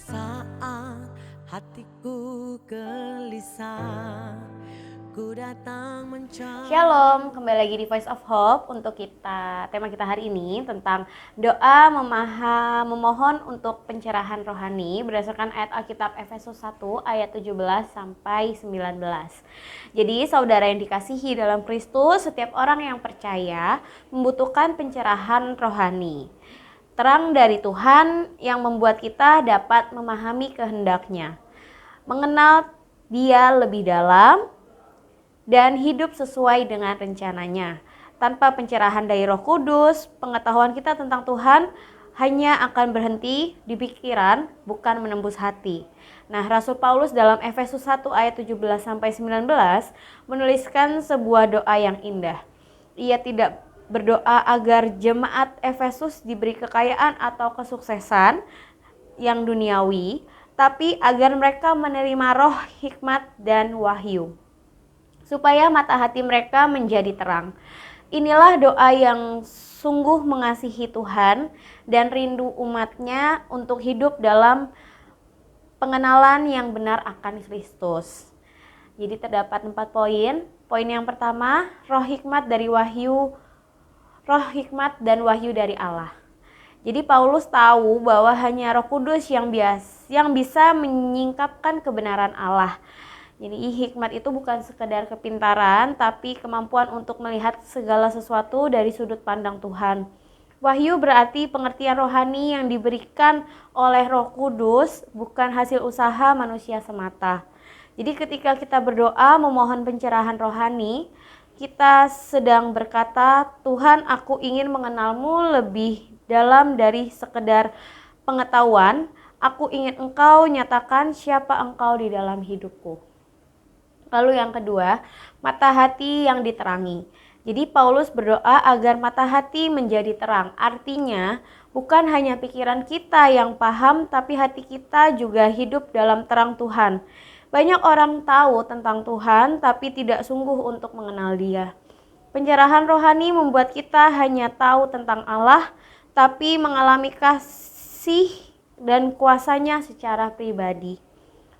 Saat hatiku gelisah, ku datang mencari. Shalom, kembali lagi di Voice of Hope. Untuk tema kita hari ini tentang doa memohon untuk pencerahan rohani berdasarkan ayat Alkitab Efesus 1 ayat 17 sampai 19. Jadi saudara yang dikasihi dalam Kristus, setiap orang yang percaya membutuhkan pencerahan rohani. Terang dari Tuhan yang membuat kita dapat memahami kehendaknya, mengenal Dia lebih dalam, dan hidup sesuai dengan rencananya. Tanpa pencerahan dari Roh Kudus, pengetahuan kita tentang Tuhan hanya akan berhenti di pikiran, bukan menembus hati. Nah, Rasul Paulus dalam Efesus 1 ayat 17 sampai 19 menuliskan sebuah doa yang indah. Ia tidak berdoa agar jemaat Efesus diberi kekayaan atau kesuksesan yang duniawi, tapi agar mereka menerima roh, hikmat, dan wahyu, supaya mata hati mereka menjadi terang. Inilah doa yang sungguh mengasihi Tuhan dan rindu umatnya untuk hidup dalam pengenalan yang benar akan Kristus. Jadi terdapat 4 poin. Poin yang pertama, roh hikmat dan wahyu dari Allah. Jadi Paulus tahu bahwa hanya Roh Kudus yang bisa menyingkapkan kebenaran Allah. Jadi hikmat itu bukan sekedar kepintaran, tapi kemampuan untuk melihat segala sesuatu dari sudut pandang Tuhan. Wahyu berarti pengertian rohani yang diberikan oleh Roh Kudus, bukan hasil usaha manusia semata. Jadi ketika kita berdoa memohon pencerahan rohani, kita sedang berkata, Tuhan, aku ingin mengenalmu lebih dalam dari sekedar pengetahuan. Aku ingin Engkau nyatakan siapa Engkau di dalam hidupku. Lalu yang kedua, mata hati yang diterangi. Jadi Paulus berdoa agar mata hati menjadi terang. Artinya bukan hanya pikiran kita yang paham, tapi hati kita juga hidup dalam terang Tuhan. Banyak orang tahu tentang Tuhan, tapi tidak sungguh untuk mengenal Dia. Pencerahan rohani membuat kita hanya tahu tentang Allah, tapi mengalami kasih dan kuasa-Nya secara pribadi.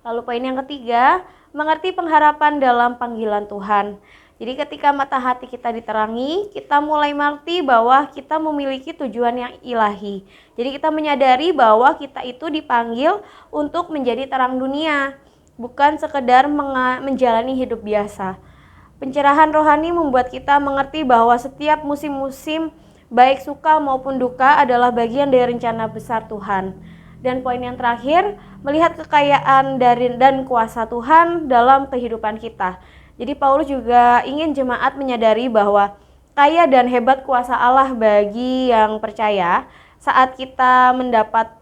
Lalu poin yang ketiga, mengerti pengharapan dalam panggilan Tuhan. Jadi ketika mata hati kita diterangi, kita mulai mengerti bahwa kita memiliki tujuan yang ilahi. Jadi kita menyadari bahwa kita itu dipanggil untuk menjadi terang dunia, bukan sekedar menjalani hidup biasa. Pencerahan rohani membuat kita mengerti bahwa setiap musim-musim, baik suka maupun duka, adalah bagian dari rencana besar Tuhan. Dan poin yang terakhir, melihat kekayaan dan kuasa Tuhan dalam kehidupan kita. Jadi Paulus juga ingin jemaat menyadari bahwa kaya dan hebat kuasa Allah bagi yang percaya. Saat kita mendapat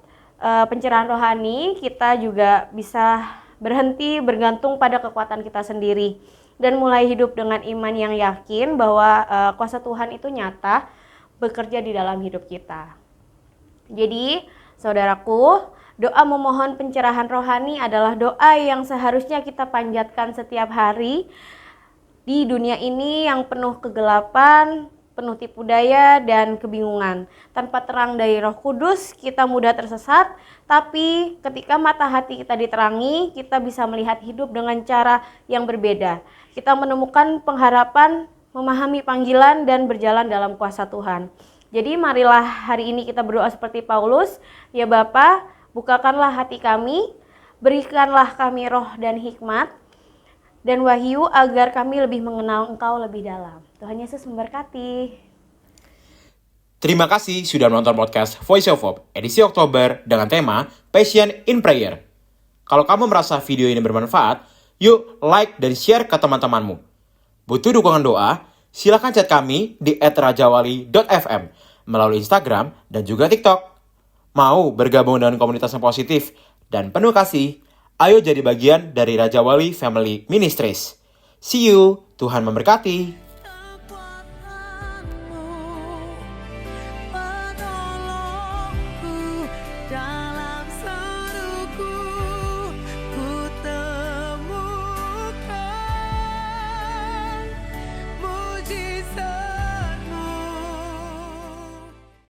pencerahan rohani, kita juga bisa berhenti bergantung pada kekuatan kita sendiri dan mulai hidup dengan iman yang yakin bahwa kuasa Tuhan itu nyata bekerja di dalam hidup kita. Jadi saudaraku, doa memohon pencerahan rohani adalah doa yang seharusnya kita panjatkan setiap hari di dunia ini yang penuh kegelapan, penuh tipu daya dan kebingungan. Tanpa terang dari Roh Kudus, kita mudah tersesat, tapi ketika mata hati kita diterangi, kita bisa melihat hidup dengan cara yang berbeda. Kita menemukan pengharapan, memahami panggilan, dan berjalan dalam kuasa Tuhan. Jadi marilah hari ini kita berdoa seperti Paulus, ya Bapa, bukakanlah hati kami, berikanlah kami roh dan hikmat dan wahyu agar kami lebih mengenal Engkau lebih dalam. Tuhan Yesus memberkati. Terima kasih sudah menonton podcast Voice of Hope edisi Oktober dengan tema Passion in Prayer. Kalau kamu merasa video ini bermanfaat, yuk like dan share ke teman-temanmu. Butuh dukungan doa? Silakan chat kami di @rajawali.fm melalui Instagram dan juga TikTok. Mau bergabung dengan komunitas yang positif dan penuh kasih? Ayo jadi bagian dari Raja Wali Family Ministries. See you, Tuhan memberkati.